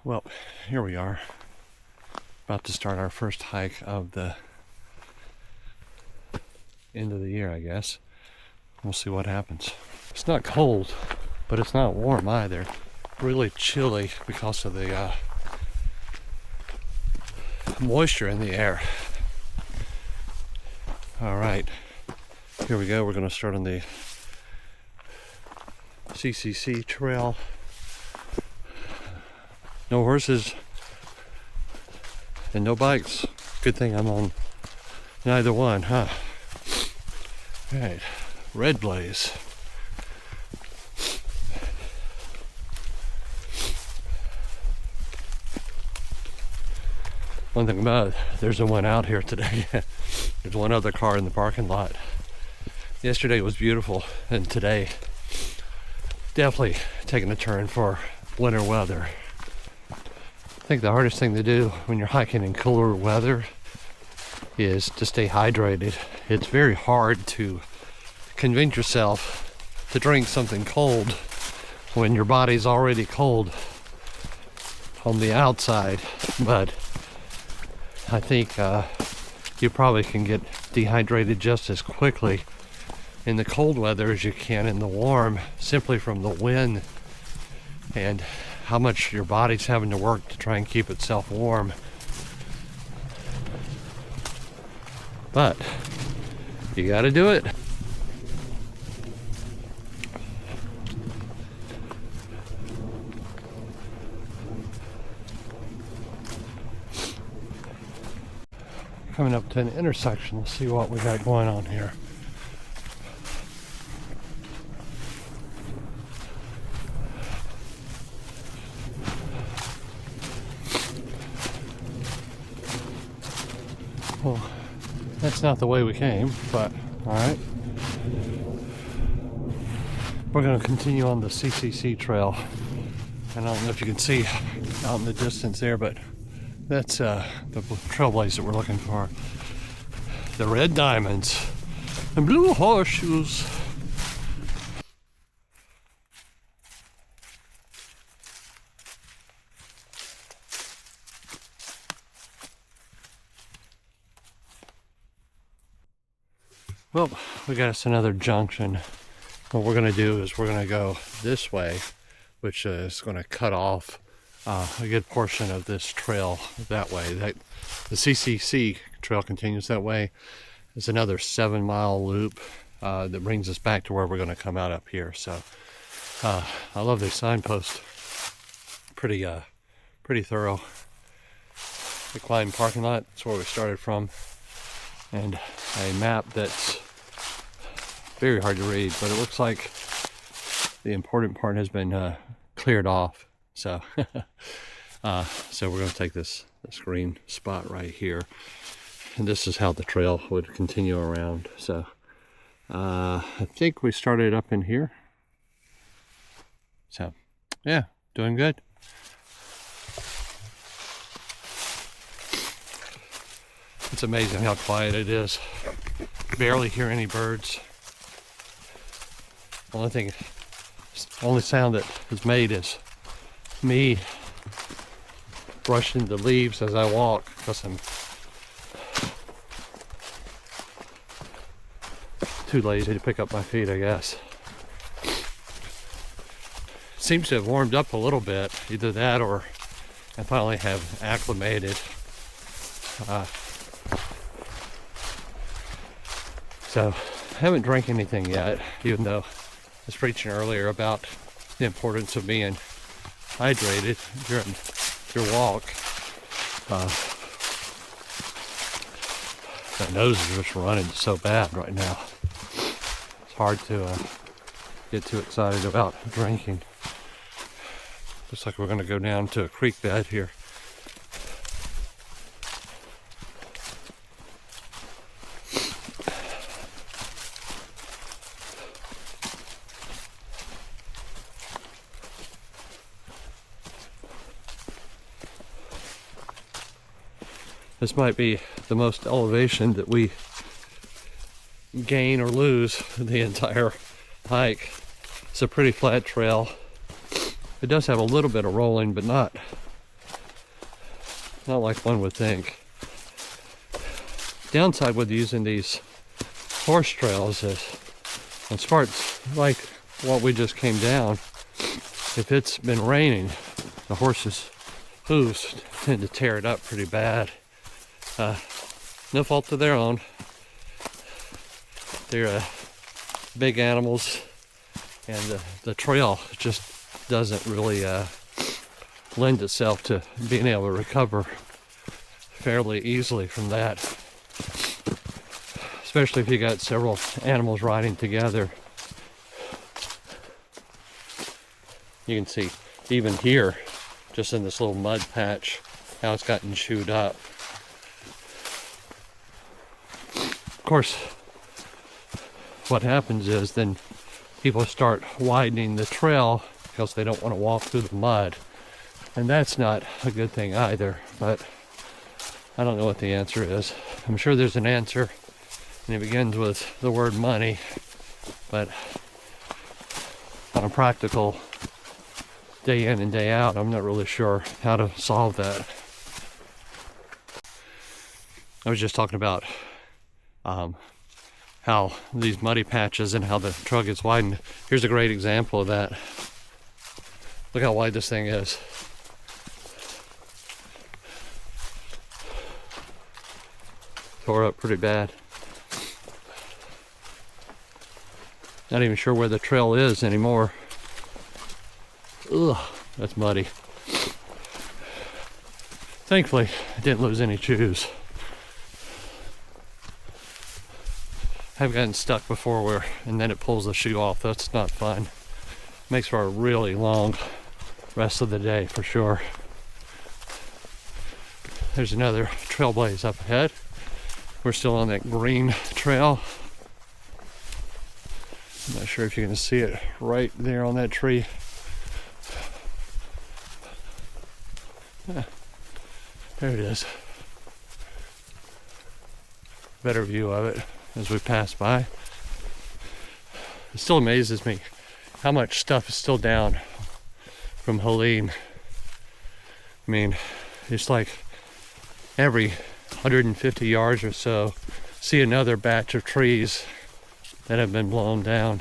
Well, here we are, about to start our first hike of the end of the year, I guess. We'll see what happens. It's not cold, but it's not warm either. Really chilly because of the moisture in the air. All right, here we go. We're going to start on the CCC Trail. No horses and no bikes. Good thing I'm on neither one, huh? All right, red blaze. One thing about it, there's no one out here today. There's one other car in the parking lot. Yesterday was beautiful, and today definitely taking a turn for winter weather. I think the hardest thing to do when you're hiking in cooler weather is to stay hydrated. It's very hard to convince yourself to drink something cold when your body's already cold on the outside, but I think you probably can get dehydrated just as quickly in the cold weather as you can in the warm, simply from the wind and how much your body's having to work to try and keep itself warm. But you gotta do it. Coming up to an intersection, let's see what we got going on here. Well, that's not the way we came, but all right. We're going to continue on the CCC Trail. And I don't know if you can see out in the distance there, but that's the trailblaze that we're looking for. The red diamonds and blue horseshoes. Well, we got us another junction. What we're going to do is we're going to go this way, which is going to cut off a good portion of this trail that way. The CCC Trail continues that way. It's another 7-mile loop that brings us back to where we're going to come out up here. So I love this signpost. Pretty thorough. The Klein parking lot, that's where we started from. And a map that's very hard to read, but it looks like the important part has been cleared off. So so we're going to take this green spot right here, and this is how the trail would continue around. So I think we started up in here. So yeah, doing good. It's amazing how quiet it is. Barely hear any birds. Only sound that is made is me brushing the leaves as I walk, because I'm too lazy to pick up my feet, I guess. Seems to have warmed up a little bit. Either that or I finally have acclimated. So I haven't drank anything yet, even though I was preaching earlier about the importance of being hydrated during your walk. My nose is just running so bad right now. It's hard to get too excited about drinking. Looks like we're going to go down to a creek bed here. This might be the most elevation that we gain or lose the entire hike. It's a pretty flat trail. It does have a little bit of rolling, but not not like one would think. Downside with using these horse trails is, on spots like what we just came down, if it's been raining, the horses' hooves tend to tear it up pretty bad. No fault of their own. They're big animals, and the trail just doesn't really lend itself to being able to recover fairly easily from that, especially if you got several animals riding together. You can see even here, just in this little mud patch, how it's gotten chewed up. Of course, what happens is then people start widening the trail because they don't want to walk through the mud, and that's not a good thing either. But I don't know what the answer is. I'm sure there's an answer, and it begins with the word money, but on a practical day in and day out, I'm not really sure how to solve that. I was just talking about how these muddy patches and how the trail gets widened. Here's a great example of that. Look how wide this thing is. Tore up pretty bad. Not even sure where the trail is anymore. Ugh, that's muddy. Thankfully, I didn't lose any shoes. I've gotten stuck before and then it pulls the shoe off. That's not fun. Makes for a really long rest of the day for sure. There's another trailblaze up ahead. We're still on that green trail. I'm not sure if you can see it right there on that tree. Yeah, there it is. Better view of it as we pass by. It still amazes me how much stuff is still down from Helene. I mean, it's like every 150 yards or so, see another batch of trees that have been blown down.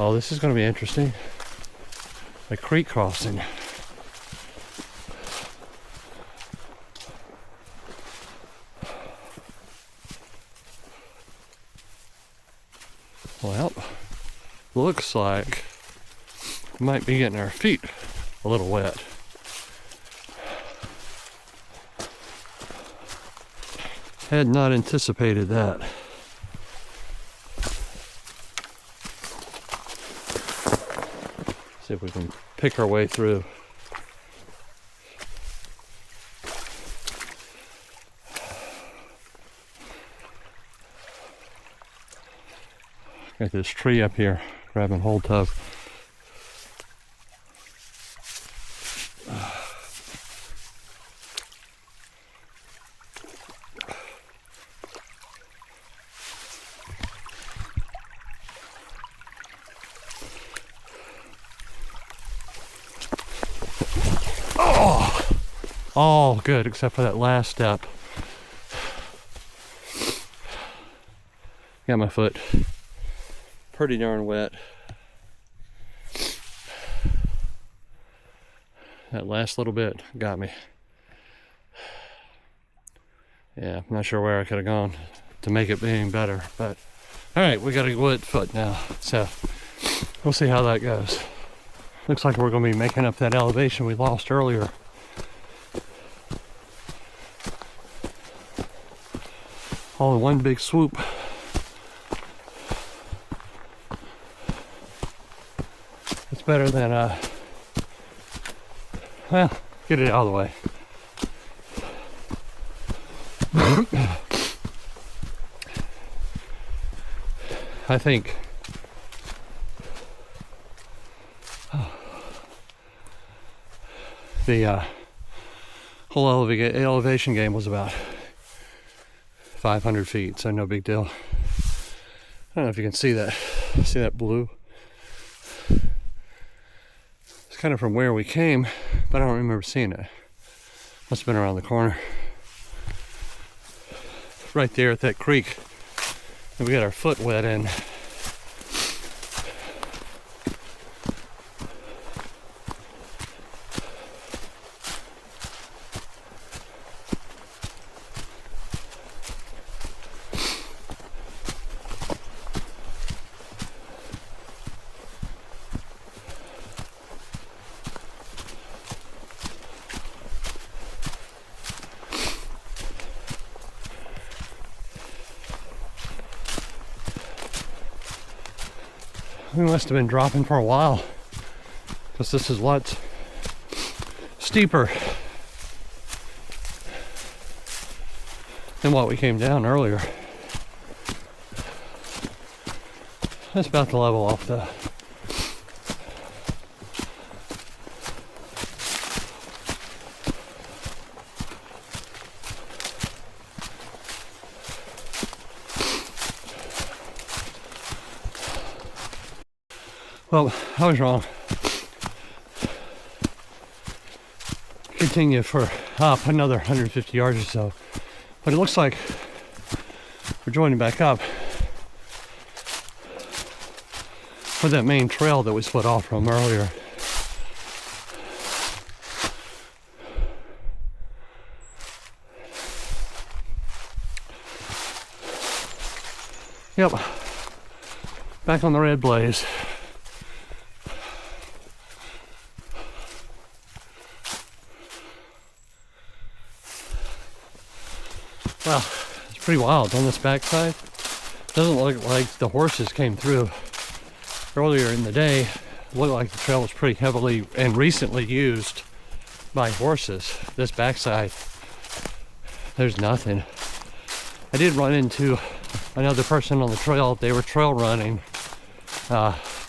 Oh, this is going to be interesting. A creek crossing. Well, looks like we might be getting our feet a little wet. Had not anticipated that. See if we can pick our way through. Got this tree up here, grabbing hold of. All good except for that last step. Got my foot pretty darn wet. That last little bit got me. Yeah, I'm not sure where I could have gone to make it being better, but all right, we got a wet foot now, so we'll see how that goes. Looks like we're going to be making up that elevation we lost earlier. All in one big swoop. It's better than, well, get it out of the way. I think the whole elevation game was about 500 feet, so no big deal. I don't know if you can see that. See that blue? It's kind of from where we came, but I don't remember seeing it. Must have been around the corner. Right there at that creek. And we got our foot wet in. We must have been dropping for a while, because this is lots steeper than what we came down earlier. That's about to level off though. Well, I was wrong. Continue for up another 150 yards or so. But it looks like we're joining back up for that main trail that we split off from earlier. Yep. Back on the red blaze. Well, it's pretty wild on this backside. Doesn't look like the horses came through earlier in the day. It looked like the trail was pretty heavily and recently used by horses. This backside, there's nothing. I did run into another person on the trail. They were trail running.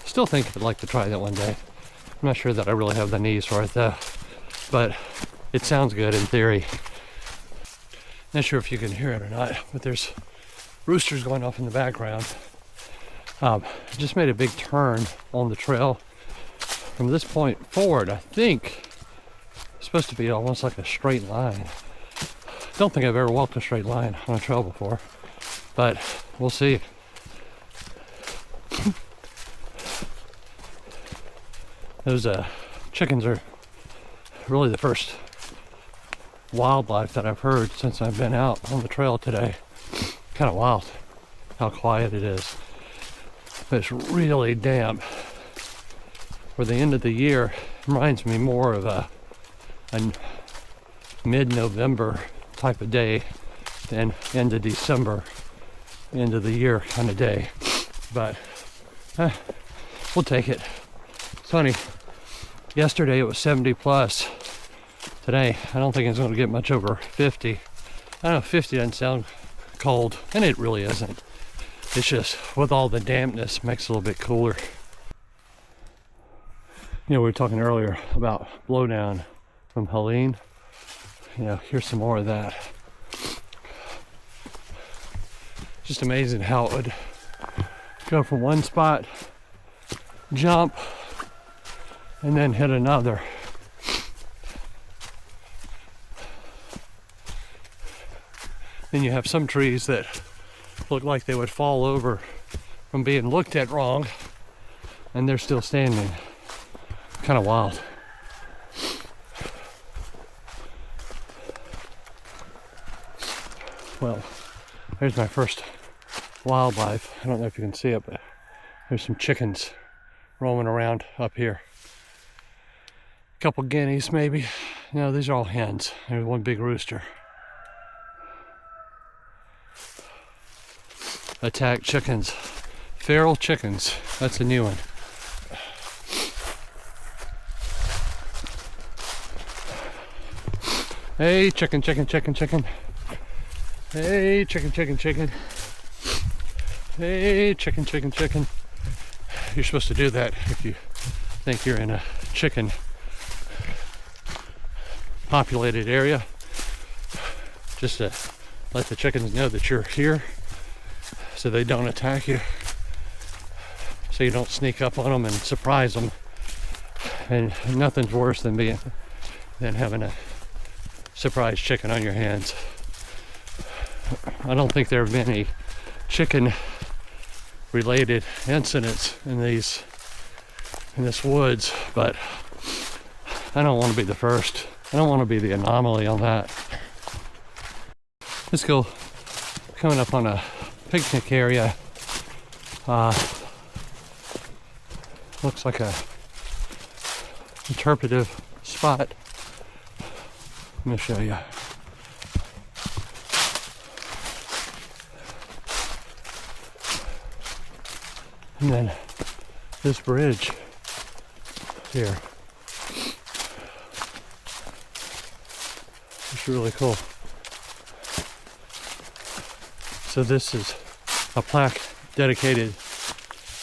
Still think I'd like to try that one day. I'm not sure that I really have the knees for it though, but it sounds good in theory. Not sure if you can hear it or not, but there's roosters going off in the background. I just made a big turn on the trail. From this point forward, I think it's supposed to be almost like a straight line. Don't think I've ever walked a straight line on a trail before, but we'll see. Those chickens are really the first wildlife that I've heard since I've been out on the trail today. Kind of wild how quiet it is. But it's really damp. For the end of the year, it reminds me more of a mid-November type of day than end of December, end of the year kind of day. But we'll take it. It's funny. Yesterday it was 70 plus. Today, I don't think it's going to get much over 50. I don't know, 50 doesn't sound cold, and it really isn't. It's just, with all the dampness, makes it a little bit cooler. You know, we were talking earlier about blowdown from Helene. You know, here's some more of that. Just amazing how it would go from one spot, jump, and then hit another. Then you have some trees that look like they would fall over from being looked at wrong, and they're still standing. Kind of wild. Well, there's my first wildlife. I don't know if you can see it, but there's some chickens roaming around up here. A couple guineas maybe. No, these are all hens. There's one big rooster. Attack chickens. Feral chickens. That's a new one. Hey, chicken, chicken, chicken, chicken. Hey, chicken, chicken, chicken. Hey, chicken, chicken, chicken. You're supposed to do that if you think you're in a chicken populated area. Just to let the chickens know that you're here, so they don't attack you, so you don't sneak up on them and surprise them. And nothing's worse than having a surprise chicken on your hands. I don't think there have been any chicken related incidents in this woods, but I don't want to be the first. I don't want to be the anomaly on that. Let's go. Coming up on a picnic area. Looks like a interpretive spot. Let me show you. And then this bridge here. It's really cool. So this is a plaque dedicated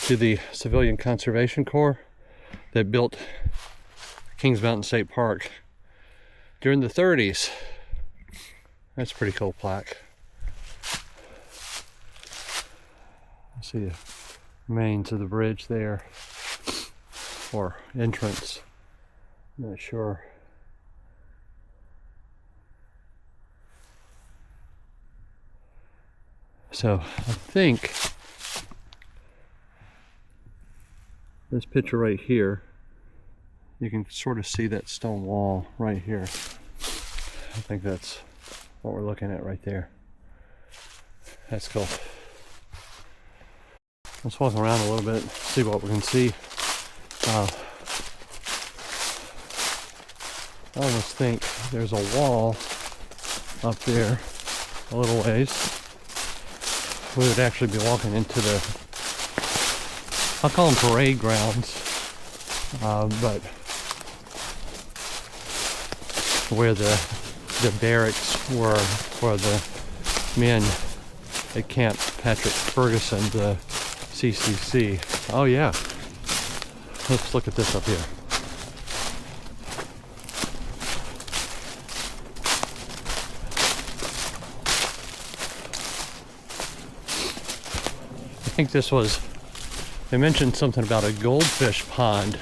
to the Civilian Conservation Corps that built Kings Mountain State Park during the 30s. That's a pretty cool plaque. See the remains of the bridge there, or entrance. I'm not sure. So I think this picture right here, you can sort of see that stone wall right here. I think that's what we're looking at right there. That's cool. Let's walk around a little bit, see what we can see. I almost think there's a wall up there a little ways. We would actually be walking into the, I'll call them parade grounds, but where the barracks were for the men at Camp Patrick Ferguson, the CCC. Oh yeah, let's look at this up here. I think this was, they mentioned something about a goldfish pond.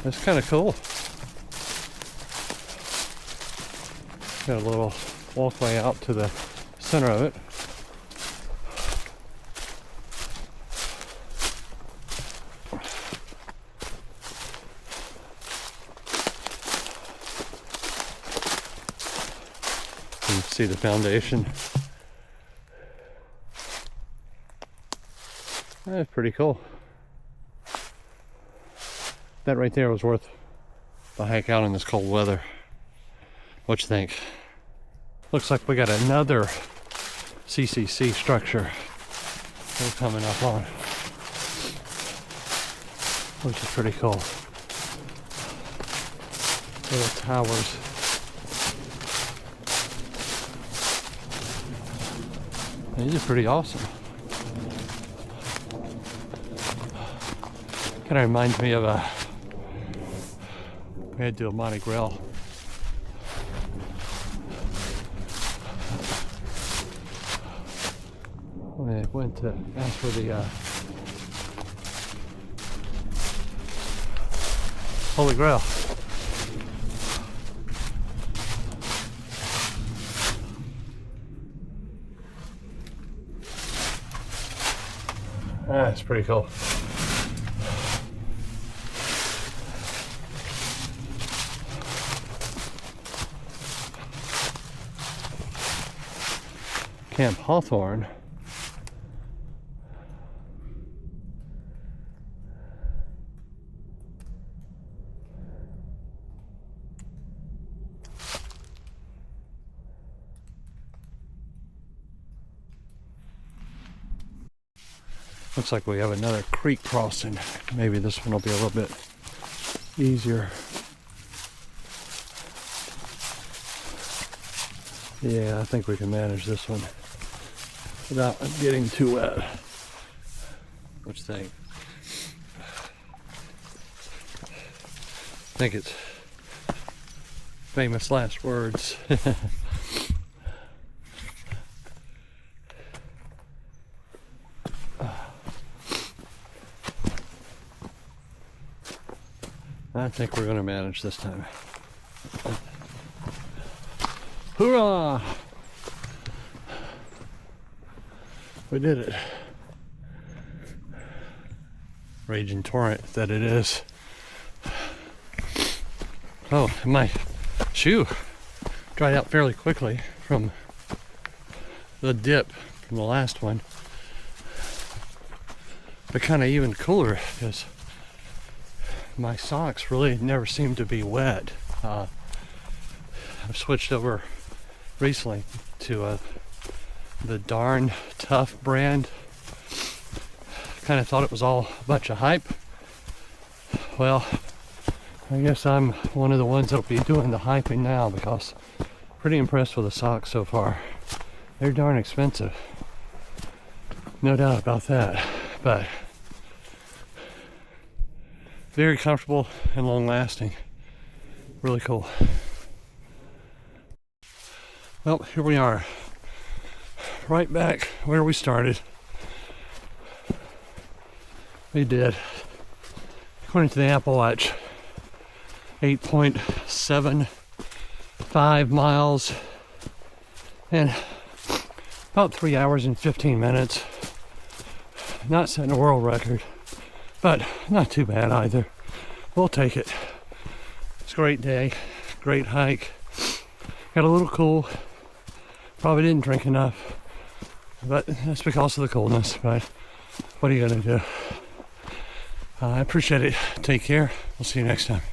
That's kind of cool. Got a little walkway out to the center of it. You can see the foundation. That's pretty cool. That right there was worth the hike out in this cold weather. What you think? Looks like we got another CCC structure we're coming up on, which is pretty cool. Little towers. These are pretty awesome. Kind of reminds me of we had to do a Monte Grill. When I went to ask for the Holy Grail. That's pretty cool. Camp Hawthorne. Looks like we have another creek crossing. Maybe this one will be a little bit easier. Yeah, I think we can manage this one without getting too wet. What you think? I think it's famous last words. I think we're gonna manage this time. Hoorah! We did it. Raging torrent that it is. Oh, my shoe dried out fairly quickly from the dip from the last one. But kind of even cooler because my socks really never seem to be wet. I've switched over recently to the Darn Tough brand. Kind of thought it was all a bunch of hype. Well, I guess I'm one of the ones that'll be doing the hyping now because pretty impressed with the socks so far. They're darn expensive. No doubt about that. But very comfortable and long lasting. Really cool. Well, here we are. Right back where we started. We did, according to the Apple Watch, 8.75 miles and about 3 hours and 15 minutes. Not setting a world record, but not too bad either. We'll take it. It's a great day, great hike. Got a little cool. Probably didn't drink enough, but that's because of the coolness. But what are you gonna do? I appreciate it. Take care. We'll see you next time.